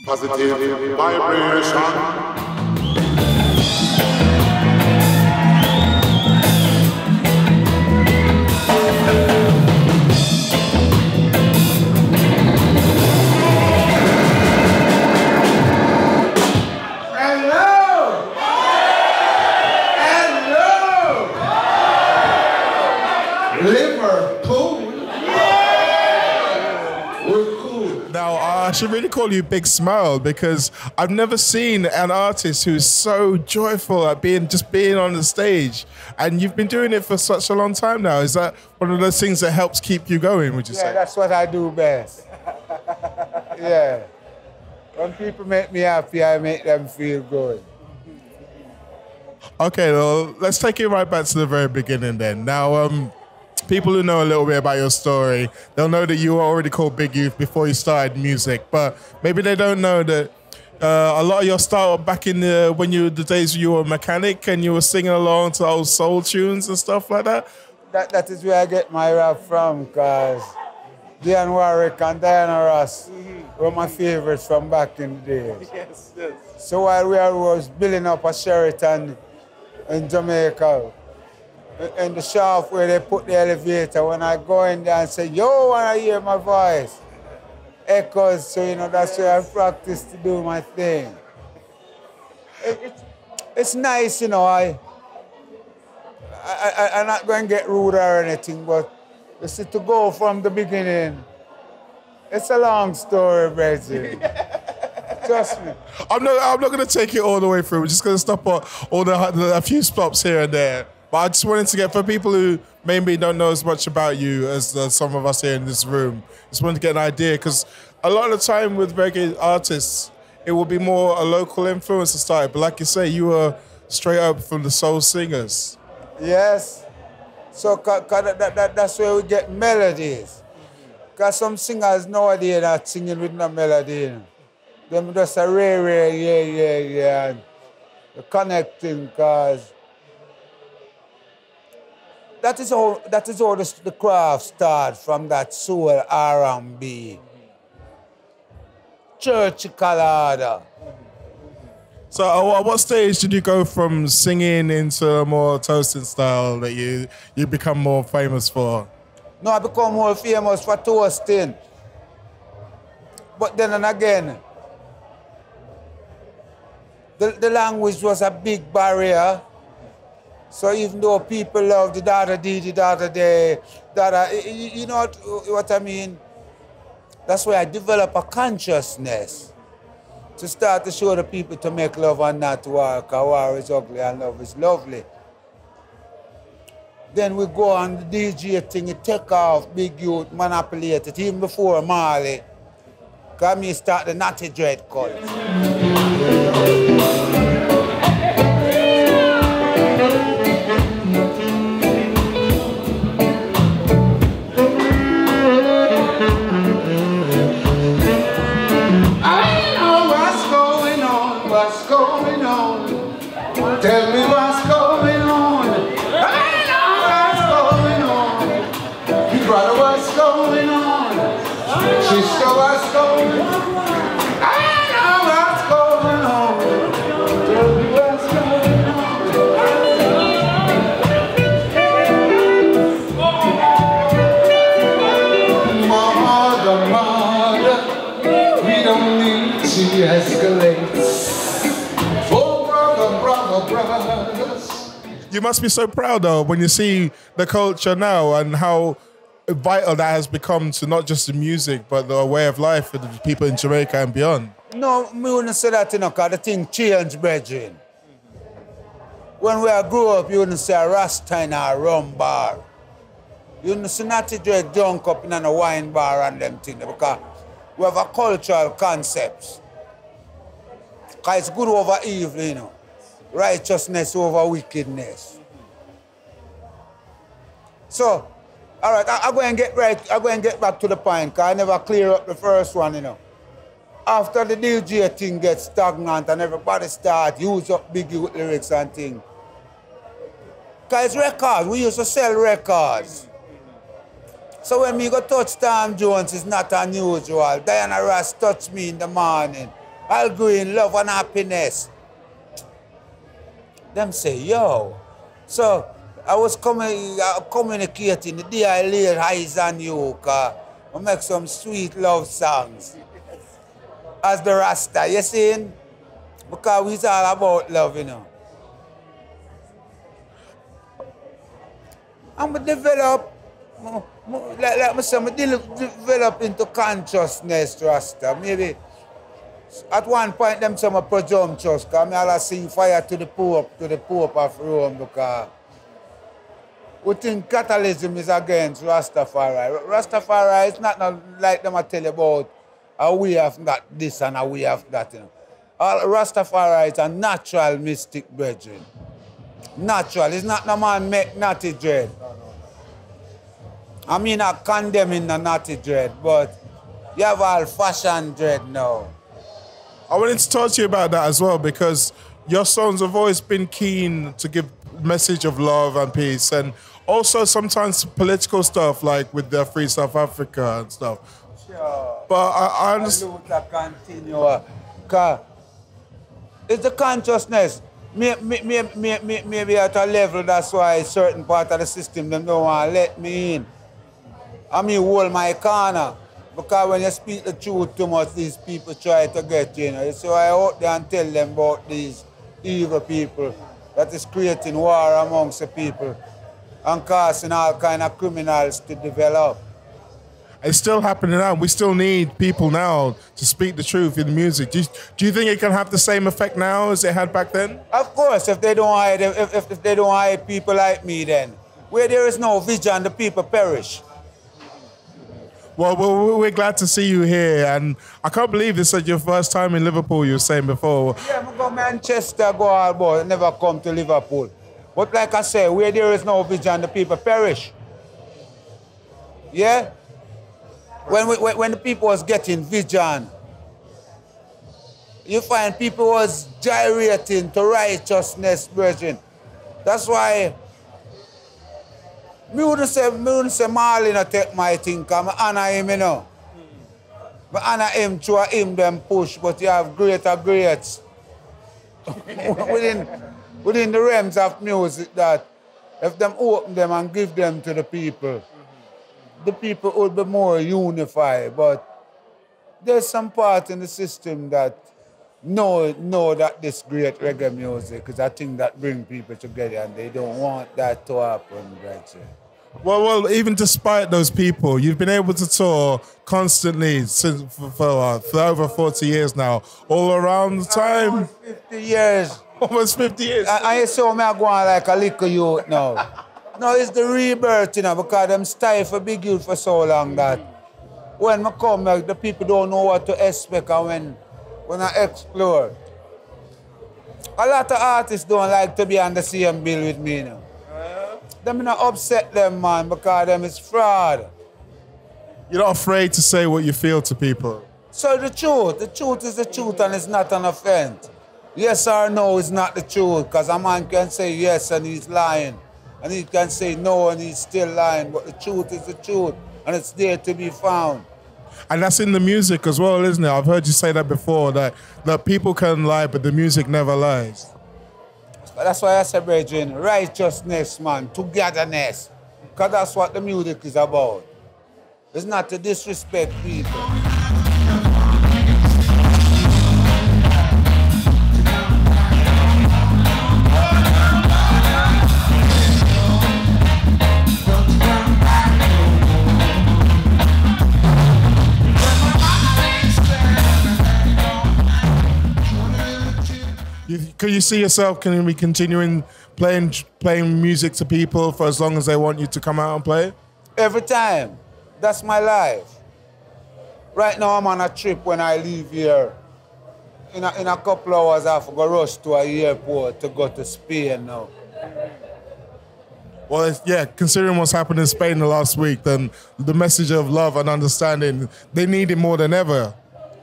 Positive vibration. Liverpool. We're cool. Now, I should really call you Big Smile because I've never seen an artist who's so joyful at being on the stage. And you've been doing it for such a long time now. Is that one of those things that helps keep you going, would you say? Yeah, that's what I do best. Yeah. When people make me happy, I make them feel good. Okay, well, let's take it right back to the very beginning then. Now, people who know a little bit about your story, they'll know that you were already called Big Youth before you started music, but maybe they don't know that a lot of your start back in the days you were a mechanic and you were singing along to old soul tunes and stuff like that. That is where I get my rap from, because Diane Warwick and Diana Ross were my favorites from back in the days. Yes, yes. So while we was building up a Sheraton in Jamaica, in the shop where they put the elevator, when I go in there and say, yo, when I hear my voice, echoes, so you know, that's where I practice to do my thing. It's nice, you know, I'm not going to get rude or anything, but you see, to go from the beginning, it's a long story, Bridget. Trust me. I'm not going to take it all the way through. We're just going to stop at a few stops here and there. But I just wanted to get, for people who maybe don't know as much about you as some of us here in this room, just wanted to get an idea, because a lot of the time with reggae artists, it will be more a local influence to start. But like you say, you were straight up from the soul singers. Yes. So that's where we get melodies. Because some singers nowadays are not singing with no melody. Them just a yeah, and connecting, because that is how the craft starts, from that soul R&B. Church colada. So at what stage did you go from singing into a more toasting style that you become more famous for? No, I become more famous for toasting. But then and again, the language was a big barrier. So even though people love the da-da-dee, the da-da-day, you know what I mean? That's why I develop a consciousness to start to show the people to make love and not war, because war is ugly and love is lovely. Then we go on the DJ thing, it take off, Big Youth, manipulate it, even before Marley. Because me start the Natty Dread cult. Tell me what's going on. I know what's going on. You brother, what's going on? Sister, what's going on? I know what's going on. Tell me what's going on. Mother, we don't need to escalate. You must be so proud, though, when you see the culture now and how vital that has become to not just the music, but the way of life for the people in Jamaica and beyond. No, me wouldn't say that, you know, because the thing changed, brethren. When we grew up, you wouldn't say a Rasta in a rum bar. You wouldn't see Natty Dread drunk up in a wine bar and them things, because we have a cultural concepts. Because it's good over evil, you know. Righteousness over wickedness. So, all right, I'm going to get back to the point, because I never clear up the first one, you know. After the DJ thing gets stagnant and everybody start use up Big Youth lyrics and things. Because it's records, we used to sell records. So when me go touch Tom Jones, it's not unusual. Diana Ross touched me in the morning. I'll go in love and happiness. Them say, yo. So I was communicating the day I laid eyes on you, cause I make some sweet love songs. As the Rasta, you see? Because it's all about love, you know. I'm develop, like I say, I develop into consciousness, Rasta. Maybe at one point, them some presumptuous, because I always sing fire to the Pope of Rome, because we think Catholicism is against Rastafari. Rastafari is not like them I tell you about a way of that this and a way of that, you know. Rastafari is a natural mystic brethren. Natural. It's not no man make naughty dread. I mean, not condemning the naughty dread, but you have all fashion dread now. I wanted to talk to you about that as well, because your songs have always been keen to give message of love and peace, and also sometimes political stuff, like with the Free South Africa and stuff. Sure. But I understand. Continue. Because it's the consciousness. Maybe at a level, that's why certain part of the system them don't want to let me in. I mean, hold my corner. Because when you speak the truth too much, these people try to get you, you know. So I out there and tell them about these evil people that is creating war amongst the people and causing all kind of criminals to develop. It's still happening now. We still need people now to speak the truth in music. Do you think it can have the same effect now as it had back then? Of course, if they don't hide, if they don't hide people like me, then where there is no vision, the people perish. Well, we're glad to see you here, and I can't believe this is your first time in Liverpool. You were saying before. Yeah, I go Manchester, go all about, never come to Liverpool. But like I say, where there is no vision, the people perish. Yeah. When the people was getting vision, you find people was gyrating to righteousness, brethren. That's why me wouldn't say Marley not take my thing, because I honor him, you know. I honor him through him them push, but you have greater greats within the realms of music that if them open them and give them to the people would be more unified. But there's some part in the system that know that this great reggae music is a thing that brings people together, and they don't want that to happen, right? Well, even despite those people, you've been able to tour constantly for over 40 years now, all around the time. Almost 50 years. Almost 50 years. I saw me going like a little youth now. No, it's the rebirth, you know, because I'm stifled big youth for so long that when I come, the people don't know what to expect, and when I explore. A lot of artists don't like to be on the same bill with me, you know. Them not upset them, man, because them is fraud. You're not afraid to say what you feel to people. So the truth is the truth, and it's not an offense. Yes or no is not the truth, because a man can say yes and he's lying, and he can say no and he's still lying, but the truth is the truth, and it's there to be found. And that's in the music as well, isn't it? I've heard you say that before, that people can lie, but the music never lies. That's why I say, brethren, righteousness, man, togetherness. Because that's what the music is about. It's not to disrespect people. Could you see yourself continuing playing music to people for as long as they want you to come out and play? Every time. That's my life. Right now I'm on a trip when I leave here. In a couple of hours I have to go rush to an airport to go to Spain now. Well, yeah, considering what's happened in Spain the last week, then the message of love and understanding, they need it more than ever.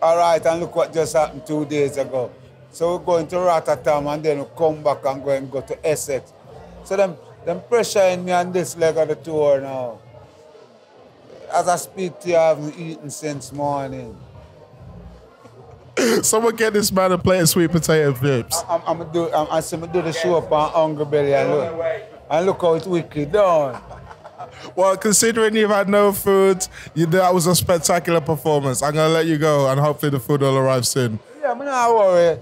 All right, and look what just happened 2 days ago. So we're going to Rotterdam and then we come back and go to Essex. So them pressuring me on this leg of the tour now. As I speak to you, I haven't eaten since morning. Someone get this man a plate of sweet potato chips. I'm gonna do the show up on Hungry Belly and look how it's wicked done. Well, considering you've had no food, that was a spectacular performance. I'm gonna let you go, and hopefully the food will arrive soon. Yeah, I'm not worried.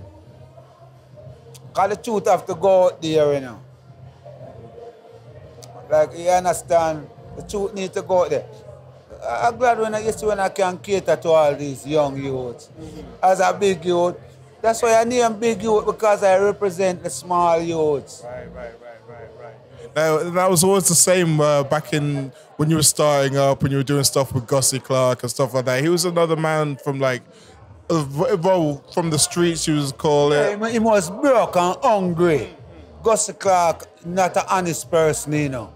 Cause the truth have to go out there, you know. Like, you understand, the truth needs to go out there. I'm glad when I can cater to all these young youths. As a big youth, that's why I name big youth, because I represent the small youths. Right. That was always the same back in when you were starting up, when you were doing stuff with Gussie Clark and stuff like that. He was another man from like, from the streets, you was call it. Yeah, he was broke and hungry. Gussie Clark, not an honest person, you know.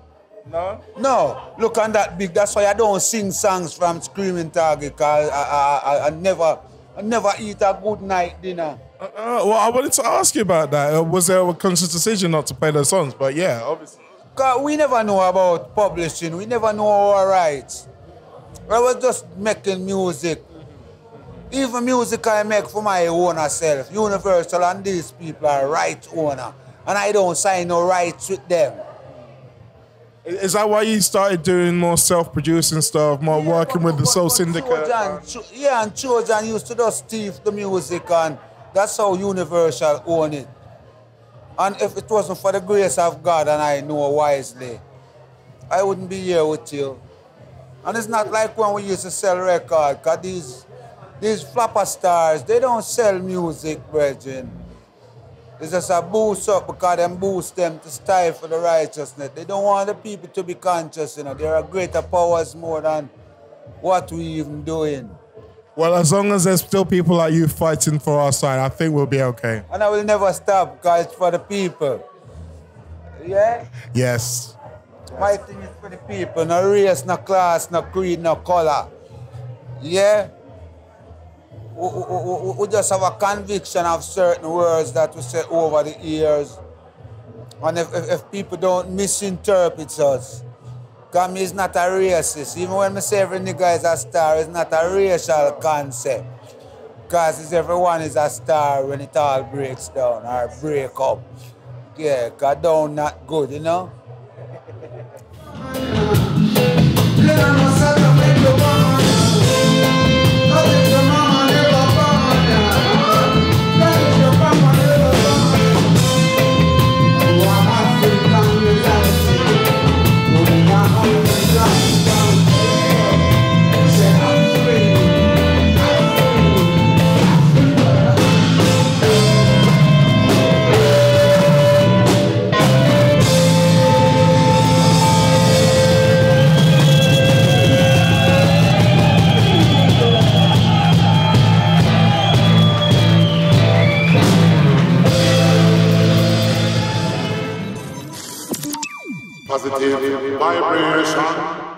No? No, look on that big. That's why I don't sing songs from Screaming Target, because I never eat a good night dinner. Well, I wanted to ask you about that. Was there a conscious decision not to play those songs? But yeah, obviously. Because we never know about publishing. We never know our rights. I was just making music. Even music I make for my own self. Universal and these people are right owner. And I don't sign no rights with them. Is that why you started doing more self-producing stuff, more working with the Soul Syndicate? And Trojan used to just thief the music, and that's how Universal own it. And if it wasn't for the grace of God, and I know wisely, I wouldn't be here with you. And it's not like when we used to sell records, because these flapper stars, they don't sell music, brethren. It's just a boost up because them boost them to stifle the righteousness. They don't want the people to be conscious, you know. There are greater powers more than what we even doing. Well, as long as there's still people like you fighting for our side, I think we'll be okay. And I will never stop because it's for the people. Yeah? Yes. My thing is for the people. No race, no class, no creed, no color. Yeah? We just have a conviction of certain words that we say over the years. And if people don't misinterpret us, because me is not a racist. Even when I say every nigga is a star, it's not a racial concept. Because everyone is a star when it all breaks down or break up. Yeah, because down not good, you know? Positive vibration.